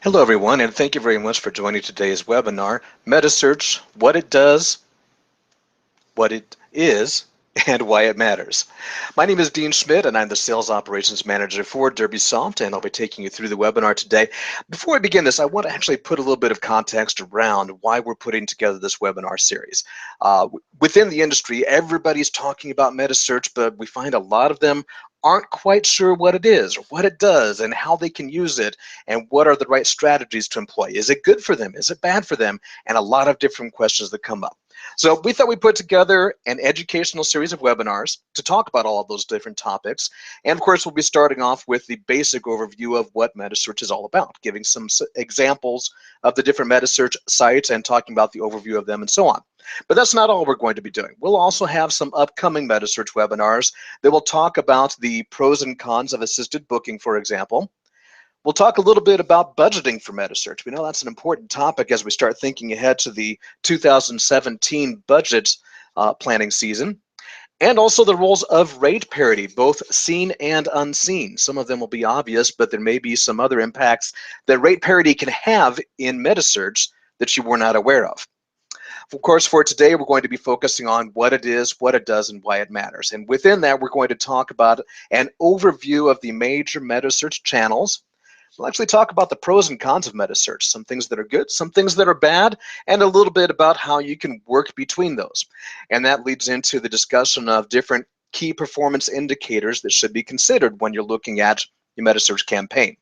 Hello everyone, and thank you very much for joining today's webinar, Metasearch, what it does, what it is, and why it matters. My name is Dean Schmidt, and I'm the Sales Operations Manager for DerbySoft, and I'll be taking you through the webinar today. Before I begin this, I want to actually put a little bit of context around why we're putting together this webinar series. Within the industry, everybody's talking about Metasearch, but we find a lot of them aren't quite sure what it is or what it does and how they can use it and what are the right strategies to employ. Is it good for them? Is it bad for them? And a lot of different questions that come up. So we thought we'd put together an educational series of webinars to talk about all of those different topics. And of course, we'll be starting off with the basic overview of what Metasearch is all about, giving some examples of the different Metasearch sites and talking about the overview of them and so on. But that's not all we're going to be doing. We'll also have some upcoming Metasearch webinars that will talk about the pros and cons of assisted booking, for example. We'll talk a little bit about budgeting for Metasearch. We know that's an important topic as we start thinking ahead to the 2017 budget planning season. And also the roles of rate parity, both seen and unseen. Some of them will be obvious, but there may be some other impacts that rate parity can have in Metasearch that you were not aware of. Of course, for today, we're going to be focusing on what it is, what it does, and why it matters. And within that, we're going to talk about an overview of the major Metasearch channels. We'll actually talk about the pros and cons of Metasearch, some things that are good, some things that are bad, and a little bit about how you can work between those. And that leads into the discussion of different key performance indicators that should be considered when you're looking at your Metasearch campaign.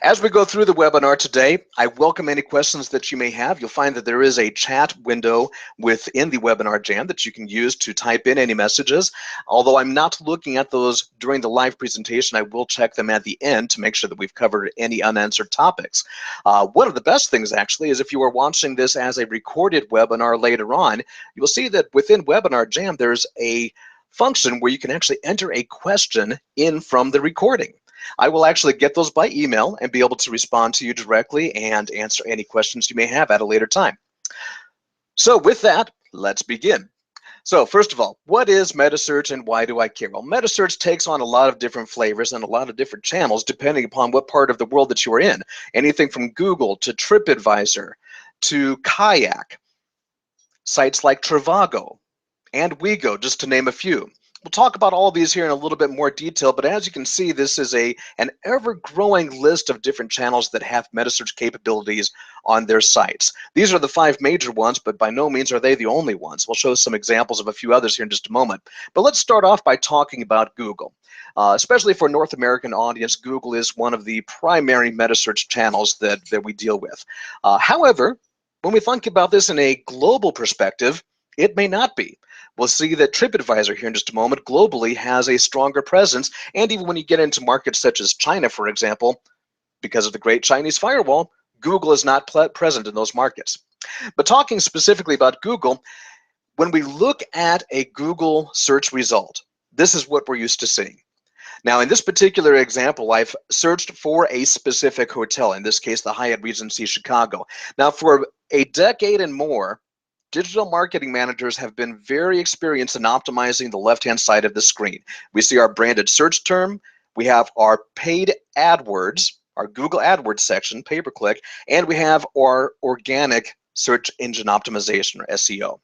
As we go through the webinar today, I welcome any questions that you may have. You'll find that there is a chat window within the webinar jam that you can use to type in any messages. Although I'm not looking at those during the live presentation, I will check them at the end to make sure that we've covered any unanswered topics. One of the best things actually is if you are watching this as a recorded webinar later on, you will see that within Webinar Jam there's a function where you can actually enter a question in from the recording. I will actually get those by email and be able to respond to you directly and answer any questions you may have at a later time. So with that, let's begin. So first of all, what is Metasearch and why do I care? Well, Metasearch takes on a lot of different flavors and a lot of different channels depending upon what part of the world that you are in. Anything from Google to TripAdvisor to Kayak, sites like Trivago and WeGo, just to name a few. We'll talk about all of these here in a little bit more detail, but as you can see, this is an ever-growing list of different channels that have Metasearch capabilities on their sites. These are the 5 major ones, but by no means are they the only ones. We'll show some examples of a few others here in just a moment. But let's start off by talking about Google. Especially for North American audience, Google is one of the primary Metasearch channels that we deal with. However, when we think about this in a global perspective, it may not be. We'll see that TripAdvisor here in just a moment globally has a stronger presence, and even when you get into markets such as China, for example, because of the Great Chinese Firewall, Google is not present in those markets. But talking specifically about Google, when we look at a Google search result, this is what we're used to seeing. Now, in this particular example, I've searched for a specific hotel, in this case, the Hyatt Regency Chicago. Now, for a decade and more, digital marketing managers have been very experienced in optimizing the left-hand side of the screen. We see our branded search term, we have our paid AdWords, our Google AdWords section, pay-per-click, and we have our organic search engine optimization, or SEO.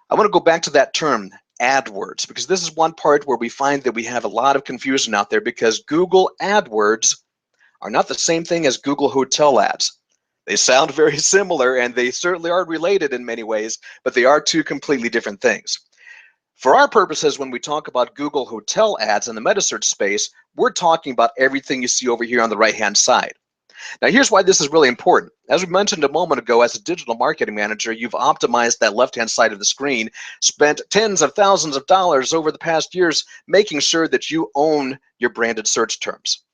I want to go back to that term, AdWords, because this is one part where we find that we have a lot of confusion out there because Google AdWords are not the same thing as Google Hotel Ads. They sound very similar and they certainly are related in many ways, but they are 2 completely different things. For our purposes, when we talk about Google Hotel Ads in the Metasearch space, we're talking about everything you see over here on the right-hand side. Now, here's why this is really important. As we mentioned a moment ago, as a digital marketing manager, you've optimized that left-hand side of the screen, spent tens of thousands of dollars over the past years making sure that you own your branded search terms.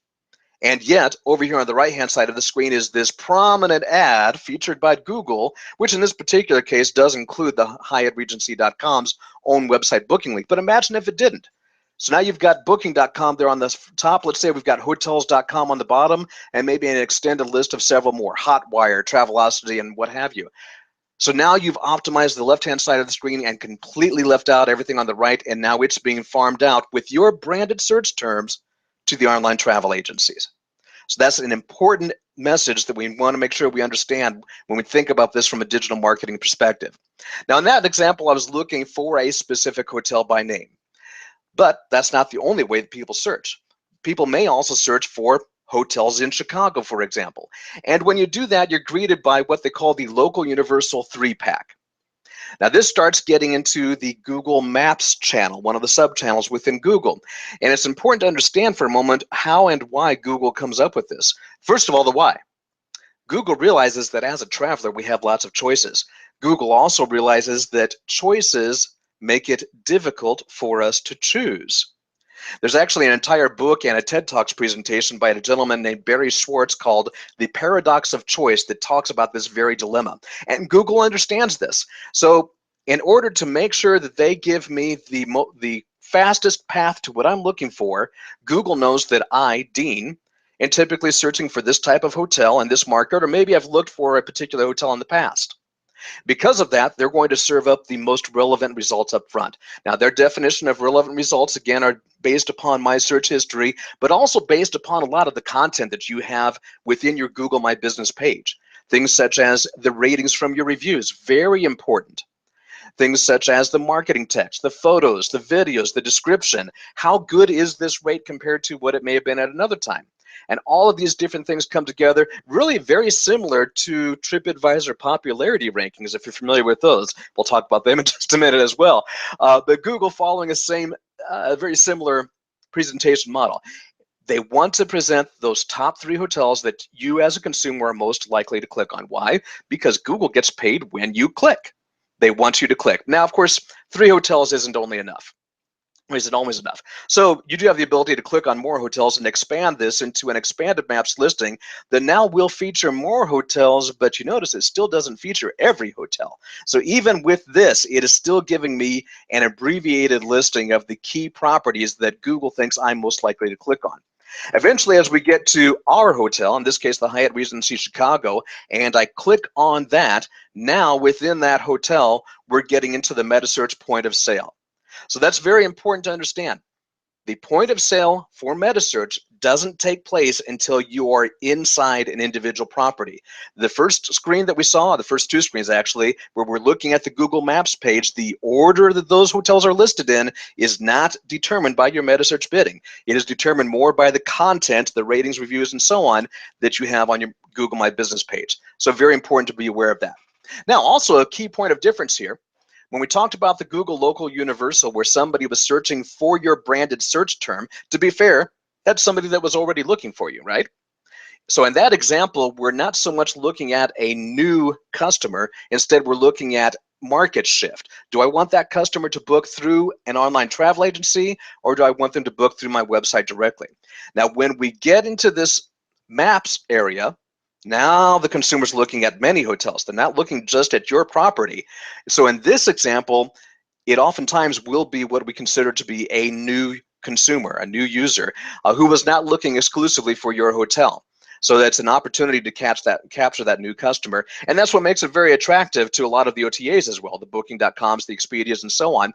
And yet, over here on the right-hand side of the screen is this prominent ad featured by Google, which in this particular case does include the HyattRegency.com's own website booking link. But imagine if it didn't. So now you've got Booking.com there on the top. Let's say we've got Hotels.com on the bottom, and maybe an extended list of several more, Hotwire, Travelocity, and what have you. So now you've optimized the left-hand side of the screen and completely left out everything on the right, and now it's being farmed out with your branded search terms to the online travel agencies. So that's an important message that we want to make sure we understand when we think about this from a digital marketing perspective. Now, in that example, I was looking for a specific hotel by name, but that's not the only way that people search. People may also search for hotels in Chicago, for example. And when you do that, you're greeted by what they call the local universal 3-pack. Now, this starts getting into the Google Maps channel, one of the sub-channels within Google. And it's important to understand for a moment how and why Google comes up with this. First of all, the why. Google realizes that as a traveler, we have lots of choices. Google also realizes that choices make it difficult for us to choose. There's actually an entire book and a TED Talks presentation by a gentleman named Barry Schwartz called The Paradox of Choice that talks about this very dilemma. And Google understands this. So in order to make sure that they give me the fastest path to what I'm looking for, Google knows that I, Dean, am typically searching for this type of hotel in this market, or maybe I've looked for a particular hotel in the past. Because of that, they're going to serve up the most relevant results up front. Now, their definition of relevant results, again, are based upon my search history, but also based upon a lot of the content that you have within your Google My Business page. Things such as the ratings from your reviews, very important. Things such as the marketing text, the photos, the videos, the description. How good is this rate compared to what it may have been at another time? And all of these different things come together, really very similar to TripAdvisor popularity rankings, if you're familiar with those. We'll talk about them in just a minute as well. But Google following a very similar presentation model. They want to present those top 3 hotels that you as a consumer are most likely to click on. Why? Because Google gets paid when you click. They want you to click. Now, of course, 3 hotels isn't only enough. Isn't always enough. So you do have the ability to click on more hotels and expand this into an expanded maps listing that now will feature more hotels, but you notice it still doesn't feature every hotel. So even with this, it is still giving me an abbreviated listing of the key properties that Google thinks I'm most likely to click on. Eventually, as we get to our hotel, in this case, the Hyatt Regency Chicago, and I click on that, now within that hotel, we're getting into the Metasearch point of sale. So that's very important to understand. The point of sale for Metasearch doesn't take place until you are inside an individual property. The first screen that we saw, the first 2 screens actually, where we're looking at the Google Maps page, the order that those hotels are listed in is not determined by your Metasearch bidding. It is determined more by the content, the ratings, reviews, and so on that you have on your Google My Business page. So very important to be aware of that. Now, also a key point of difference here. When we talked about the Google Local Universal, where somebody was searching for your branded search term, to be fair, that's somebody that was already looking for you, right? So in that example, we're not so much looking at a new customer. Instead, we're looking at market shift. Do I want that customer to book through an online travel agency, or do I want them to book through my website directly? Now, when we get into this maps area, now the consumer's looking at many hotels. They're not looking just at your property. So in this example, it oftentimes will be what we consider to be a new consumer, a new user, who was not looking exclusively for your hotel. So that's an opportunity to capture that new customer. And that's what makes it very attractive to a lot of the OTAs as well, the Booking.coms, the Expedias, and so on.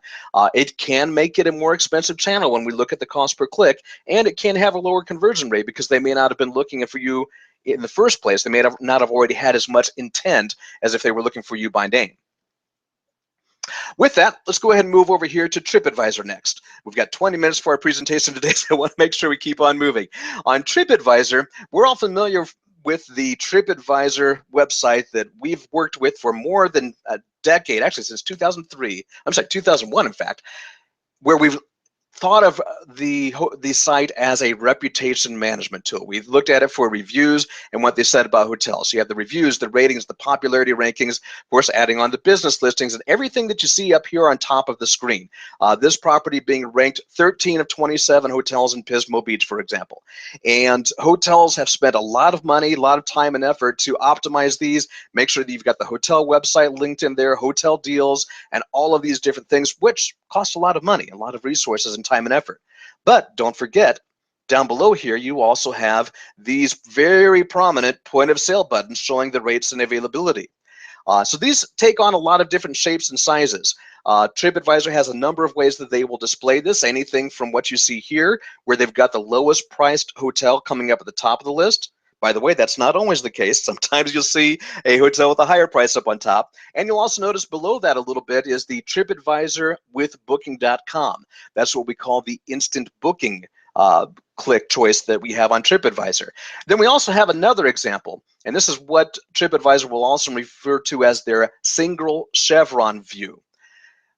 It can make it a more expensive channel when we look at the cost per click, and it can have a lower conversion rate because they may not have been looking for you in the first place. They may not have already had as much intent as if they were looking for you by name. With that, let's go ahead and move over here to TripAdvisor next. We've got 20 minutes for our presentation today, so I want to make sure we keep on moving. On TripAdvisor, we're all familiar with the TripAdvisor website that we've worked with for more than a decade, actually since 2001 in fact, where we've thought of the site as a reputation management tool. We've looked at it for reviews and what they said about hotels. So you have the reviews, the ratings, the popularity rankings, of course, adding on the business listings and everything that you see up here on top of the screen. This property being ranked 13 of 27 hotels in Pismo Beach, for example. And hotels have spent a lot of money, a lot of time and effort to optimize these, make sure that you've got the hotel website linked in there, hotel deals, and all of these different things, which cost a lot of money, a lot of resources and time and effort. But don't forget, down below here, you also have these very prominent point of sale buttons showing the rates and availability. So these take on a lot of different shapes and sizes. TripAdvisor has a number of ways that they will display this, anything from what you see here, where they've got the lowest priced hotel coming up at the top of the list, By the way, that's not always the case. Sometimes you'll see a hotel with a higher price up on top. And you'll also notice below that a little bit is the TripAdvisor with Booking.com. That's what we call the instant booking click choice that we have on TripAdvisor. Then we also have another example, and this is what TripAdvisor will also refer to as their single chevron view.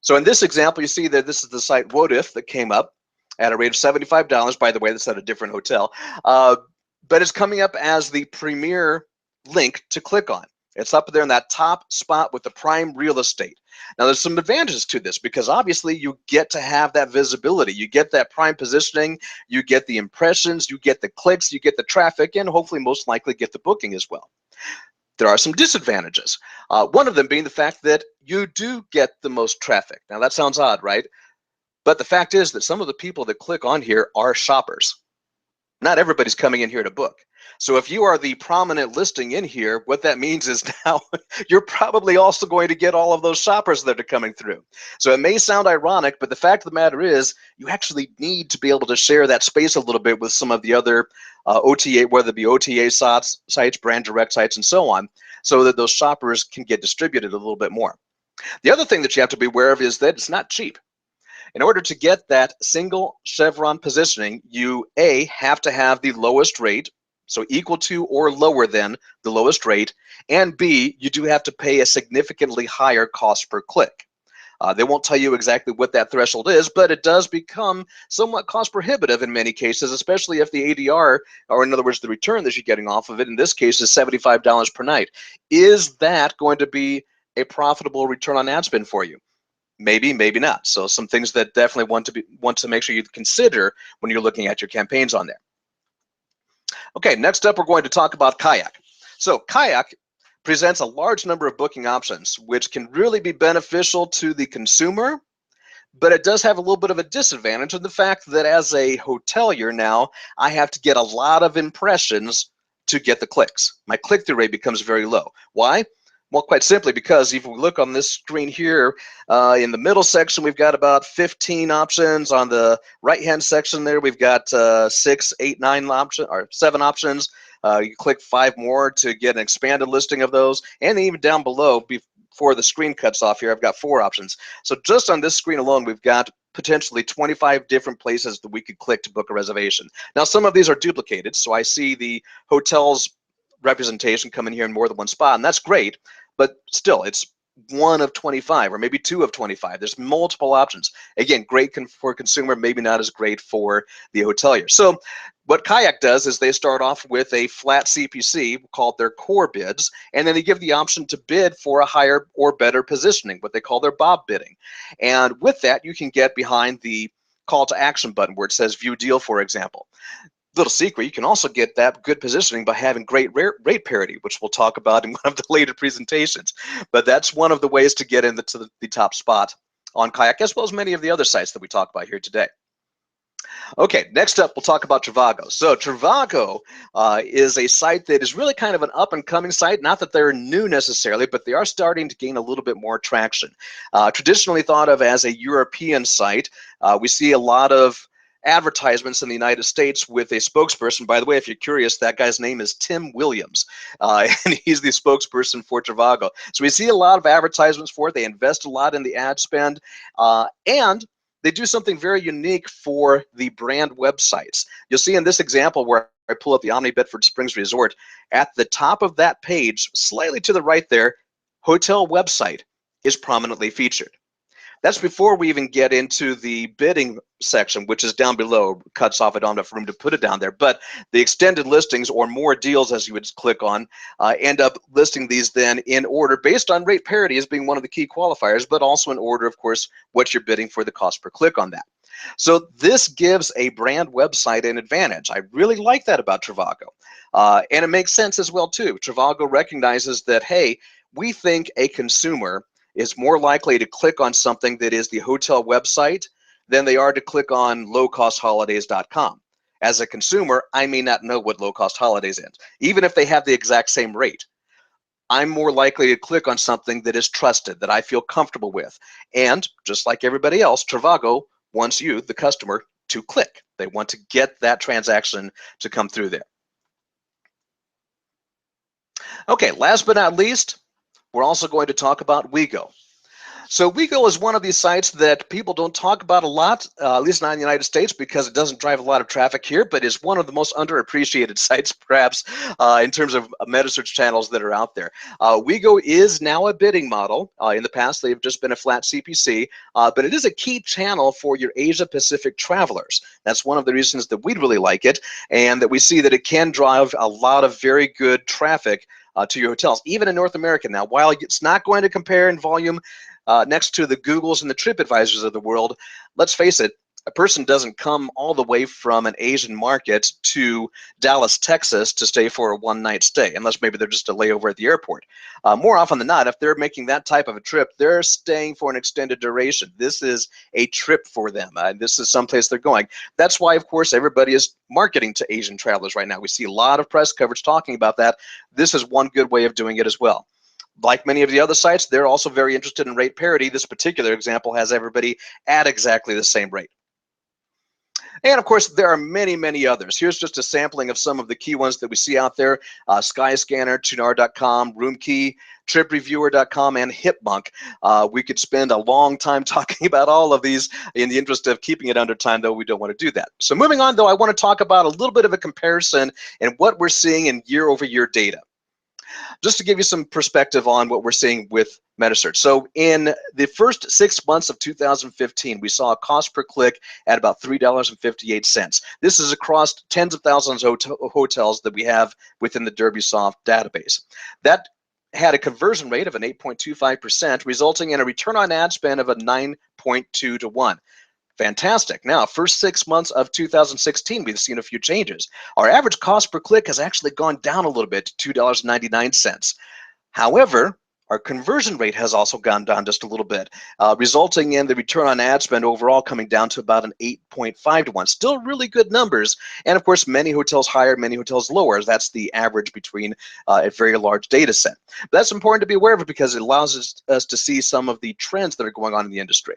So in this example, you see that this is the site What If that came up at a rate of $75. By the way, that's at a different hotel. But it's coming up as the premier link to click on. It's up there in that top spot with the prime real estate. Now, there's some advantages to this because obviously you get to have that visibility. You get that prime positioning, you get the impressions, you get the clicks, you get the traffic, and hopefully most likely get the booking as well. There are some disadvantages. One of them being the fact that you do get the most traffic. Now, that sounds odd, right? But the fact is that some of the people that click on here are shoppers. Not everybody's coming in here to book. So if you are the prominent listing in here, what that means is now you're probably also going to get all of those shoppers that are coming through. So it may sound ironic, but the fact of the matter is you actually need to be able to share that space a little bit with some of the other OTA, whether it be OTA sites, brand direct sites, and so on, so that those shoppers can get distributed a little bit more. The other thing that you have to be aware of is that it's not cheap. In order to get that single chevron positioning, you A, have to have the lowest rate, so equal to or lower than the lowest rate, and B, you do have to pay a significantly higher cost per click. They won't tell you exactly what that threshold is, but it does become somewhat cost prohibitive in many cases, especially if the ADR, or in other words, the return that you're getting off of it, in this case is $75 per night. Is that going to be a profitable return on ad spend for you? Maybe, maybe not. So some things that definitely want to make sure you consider when you're looking at your campaigns on there. Okay, next up we're going to talk about Kayak. So Kayak presents a large number of booking options, which can really be beneficial to the consumer, but it does have a little bit of a disadvantage in the fact that as a hotelier now, I have to get a lot of impressions to get the clicks. My click-through rate becomes very low. Why? Well, quite simply because if we look on this screen here, in the middle section, we've got about 15 options. On the right-hand section there, we've got 6, 8, 9 options, or 7 options. You click 5 more to get an expanded listing of those. And even down below, before the screen cuts off here, I've got 4 options. So just on this screen alone, we've got potentially 25 different places that we could click to book a reservation. Now, some of these are duplicated, so I see the hotel's representation come in here in more than one spot, and that's great, but still, it's 1 of 25 or maybe 2 of 25. There's multiple options. Again, great for consumer, maybe not as great for the hotelier. So what Kayak does is they start off with a flat CPC called their core bids, and then they give the option to bid for a higher or better positioning, what they call their Bob bidding. And with that, you can get behind the call to action button where it says view deal, for example. Little secret, you can also get that good positioning by having great rate parity, which we'll talk about in one of the later presentations. But that's one of the ways to get into the top spot on Kayak, as well as many of the other sites that we talk about here today. Okay, next up, we'll talk about Trivago. So Trivago is a site that is really kind of an up-and-coming site. Not that they're new necessarily, but they are starting to gain a little bit more traction. Traditionally thought of as a European site, we see a lot of advertisements in the United States with a spokesperson. By the way, if you're curious, that guy's name is Tim Williams, and he's the spokesperson for Trivago. So we see a lot of advertisements for it. They invest a lot in the ad spend, and they do something very unique for the brand websites. You'll see in this example where I pull up the Omni Bedford Springs Resort, at the top of that page, slightly to the right there, hotel website is prominently featured. That's before we even get into the bidding section, which is down below. Cuts off, I don't have enough room to put it down there. But the extended listings, or more deals as you would click on, end up listing these then in order based on rate parity as being one of the key qualifiers, but also in order, of course, what you're bidding for the cost per click on that. So this gives a brand website an advantage. I really like that about Trivago. And it makes sense as well, too. Trivago recognizes that, hey, we think a consumer is more likely to click on something that is the hotel website than they are to click on lowcostholidays.com. As a consumer, I may not know what low cost holidays is, even if they have the exact same rate. I'm more likely to click on something that is trusted, that I feel comfortable with. And just like everybody else, Trivago wants you, the customer, to click. They want to get that transaction to come through there. Okay, last but not least, we're also going to talk about WeGo. So WeGo is one of these sites that people don't talk about a lot, at least not in the United States, because it doesn't drive a lot of traffic here, but is one of the most underappreciated sites, perhaps, in terms of Metasearch channels that are out there. WeGo is now a bidding model. In the past, they've just been a flat CPC, but it is a key channel for your Asia-Pacific travelers. That's one of the reasons that we really like it, and that we see that it can drive a lot of very good traffic to your hotels, even in North America. Now, while it's not going to compare in volume next to the Googles and the TripAdvisors of the world, let's face it, a person doesn't come all the way from an Asian market to Dallas, Texas to stay for a one-night stay, unless maybe they're just a layover at the airport. More often than not, if they're making that type of a trip, they're staying for an extended duration. This is a trip for them. This is someplace they're going. That's why, of course, everybody is marketing to Asian travelers right now. We see a lot of press coverage talking about that. This is one good way of doing it as well. Like many of the other sites, they're also very interested in rate parity. This particular example has everybody at exactly the same rate. And of course, there are many, many others. Here's just a sampling of some of the key ones that we see out there: Skyscanner, Tunar.com, Roomkey, TripReviewer.com, and Hipmunk. We could spend a long time talking about all of these. In the interest of keeping it under time, though, we don't want to do that. So moving on, though, I want to talk about a little bit of a comparison and what we're seeing in year-over-year data, just to give you some perspective on what we're seeing with Metasearch. So in the first 6 months of 2015, we saw a cost per click at about $3.58. This is across tens of thousands of hotels that we have within the DerbySoft database. That had a conversion rate of an 8.25%, resulting in a return on ad spend of a 9.2 to 1. Fantastic. Now, first 6 months of 2016, we've seen a few changes. Our average cost per click has actually gone down a little bit to $2.99. However, our conversion rate has also gone down just a little bit, resulting in the return on ad spend overall coming down to about an 8.5 to 1. Still really good numbers. And of course, many hotels higher, many hotels lower. That's the average between a very large data set. But that's important to be aware of because it allows us to see some of the trends that are going on in the industry.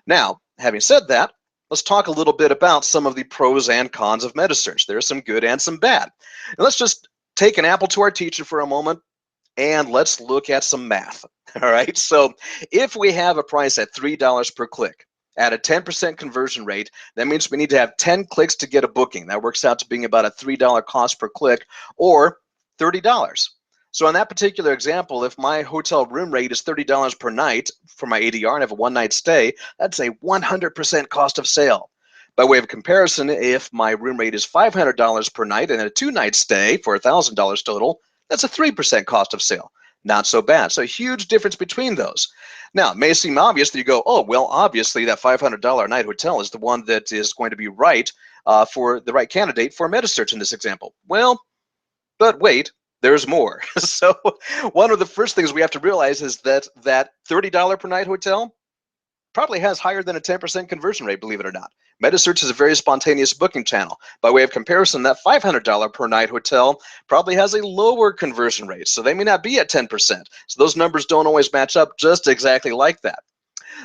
Now, having said that, let's talk a little bit about some of the pros and cons of Metasearch. There's some good and some bad. And let's just take an apple to our teacher for a moment and let's look at some math. All right, so if we have a price at $3 per click at a 10% conversion rate, that means we need to have 10 clicks to get a booking. That works out to being about a $3 cost per click, or $30. So in that particular example, if my hotel room rate is $30 per night for my ADR and I have a one-night stay, that's a 100% cost of sale. By way of comparison, if my room rate is $500 per night and a two-night stay for $1,000 total, that's a 3% cost of sale. Not so bad. So a huge difference between those. Now, it may seem obvious that you go, oh, well, obviously that $500 a night hotel is the one that is going to be right for the right candidate for Metasearch in this example. Well, but wait. There's more. So one of the first things we have to realize is that that $30 per night hotel probably has higher than a 10% conversion rate, believe it or not. Metasearch is a very spontaneous booking channel. By way of comparison, that $500 per night hotel probably has a lower conversion rate, so they may not be at 10%. So those numbers don't always match up just exactly like that.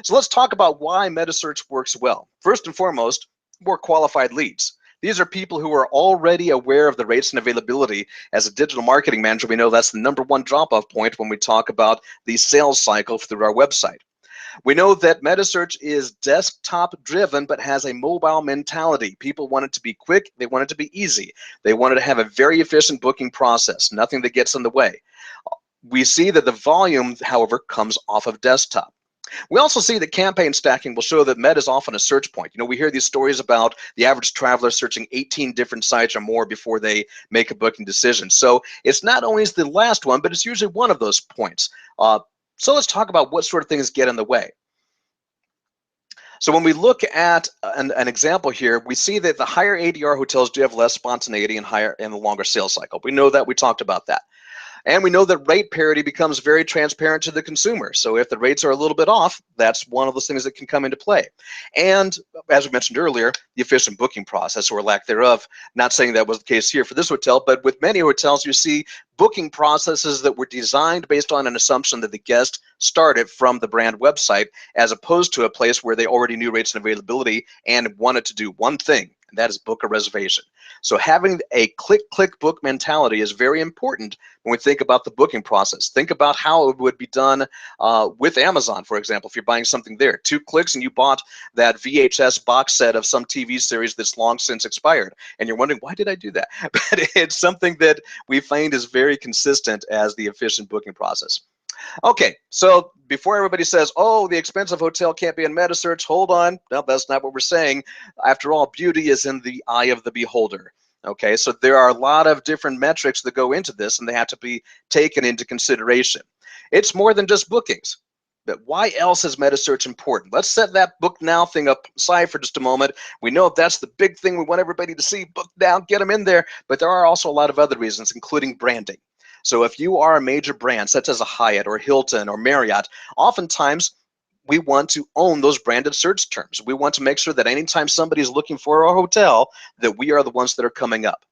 So let's talk about why Metasearch works well. First and foremost, more qualified leads. These are people who are already aware of the rates and availability. As a digital marketing manager, we know that's the #1 drop-off point when we talk about the sales cycle through our website. We know that Metasearch is desktop driven but has a mobile mentality. People want it to be quick, they want it to be easy. They want it to have a very efficient booking process, nothing that gets in the way. We see that the volume, however, comes off of desktop. We also see that campaign stacking will show that Meta is often a search point. You know, we hear these stories about the average traveler searching 18 different sites or more before they make a booking decision. So it's not always the last one, but it's usually one of those points. So let's talk about what sort of things get in the way. So when we look at an example here, we see that the higher ADR hotels do have less spontaneity and the longer sales cycle. We know that, we talked about that. And we know that rate parity becomes very transparent to the consumer. So if the rates are a little bit off, that's one of those things that can come into play. And as we mentioned earlier, the efficient booking process or lack thereof. Not saying that was the case here for this hotel, but with many hotels, you see booking processes that were designed based on an assumption that the guest started from the brand website, as opposed to a place where they already knew rates and availability and wanted to do one thing, That is book a reservation. So having a click, click, book mentality is very important when we think about the booking process. Think about how it would be done with Amazon, for example. If you're buying something there, 2 clicks and you bought that VHS box set of some TV series that's long since expired, and you're wondering, why did I do that? But it's something that we find is very consistent as the efficient booking process. Okay, so before everybody says, oh, the expensive hotel can't be in Metasearch, hold on. No, that's not what we're saying. After all, beauty is in the eye of the beholder. Okay, so there are a lot of different metrics that go into this, and they have to be taken into consideration. It's more than just bookings. But why else is Metasearch important? Let's set that book now thing up aside for just a moment. We know that's the big thing we want everybody to see. Book now, get them in there. But there are also a lot of other reasons, including branding. So if you are a major brand, such as a Hyatt or Hilton or Marriott, oftentimes we want to own those branded search terms. We want to make sure that anytime somebody is looking for a hotel, that we are the ones that are coming up.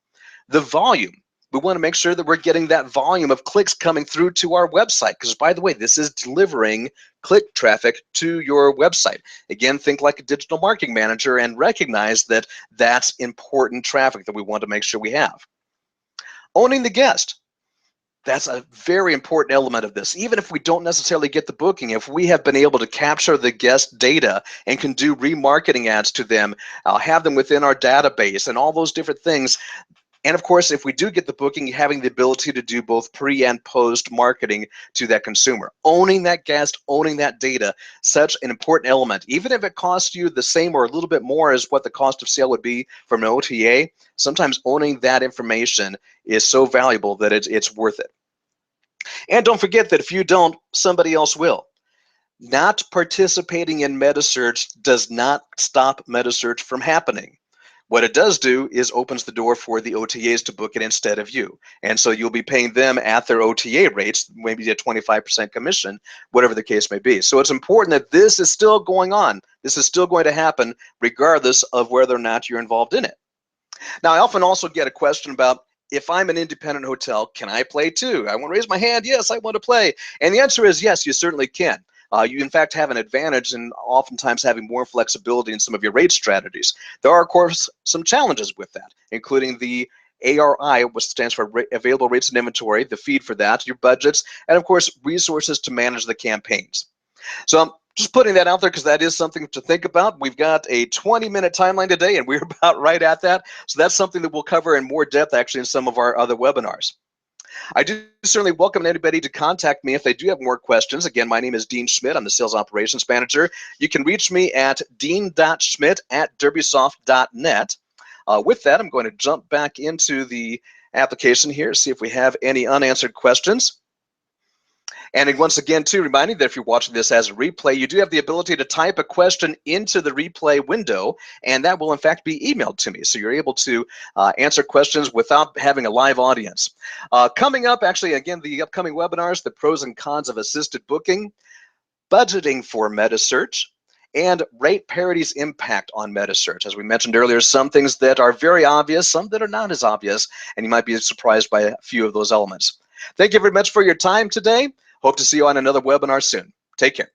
The volume. We want to make sure that we're getting that volume of clicks coming through to our website, because by the way, this is delivering click traffic to your website. Again, think like a digital marketing manager and recognize that that's important traffic that we want to make sure we have. Owning the guest. That's a very important element of this. Even if we don't necessarily get the booking, if we have been able to capture the guest data and can do remarketing ads to them, have them within our database and all those different things, and of course, if we do get the booking, having the ability to do both pre and post marketing to that consumer. Owning that guest, owning that data, such an important element. Even if it costs you the same or a little bit more as what the cost of sale would be from an OTA, sometimes owning that information is so valuable that it's worth it. And don't forget that if you don't, somebody else will. Not participating in Metasearch does not stop Metasearch from happening. What it does do is opens the door for the OTAs to book it instead of you. And so you'll be paying them at their OTA rates, maybe a 25% commission, whatever the case may be. So it's important that this is still going on. This is still going to happen regardless of whether or not you're involved in it. Now, I often also get a question about, if I'm an independent hotel, can I play too? I want to raise my hand. Yes, I want to play. And the answer is yes, you certainly can. You, in fact, have an advantage in oftentimes having more flexibility in some of your rate strategies. There are, of course, some challenges with that, including the ARI, which stands for Available Rates and Inventory, the feed for that, your budgets, and, of course, resources to manage the campaigns. So I'm just putting that out there because that is something to think about. We've got a 20-minute timeline today, and we're about right at that. So that's something that we'll cover in more depth, actually, in some of our other webinars. I do certainly welcome anybody to contact me if they do have more questions. Again, my name is Dean Schmidt. I'm the Sales Operations Manager. You can reach me at dean.schmidt@derbysoft.net. With that, I'm going to jump back into the application here, see if we have any unanswered questions. And once again, too, reminding that if you're watching this as a replay, you do have the ability to type a question into the replay window, and that will, in fact, be emailed to me. So you're able to answer questions without having a live audience. Coming up, actually, again, the upcoming webinars, the pros and cons of assisted booking, budgeting for Metasearch, and rate parity's impact on Metasearch. As we mentioned earlier, some things that are very obvious, some that are not as obvious, and you might be surprised by a few of those elements. Thank you very much for your time today. Hope to see you on another webinar soon. Take care.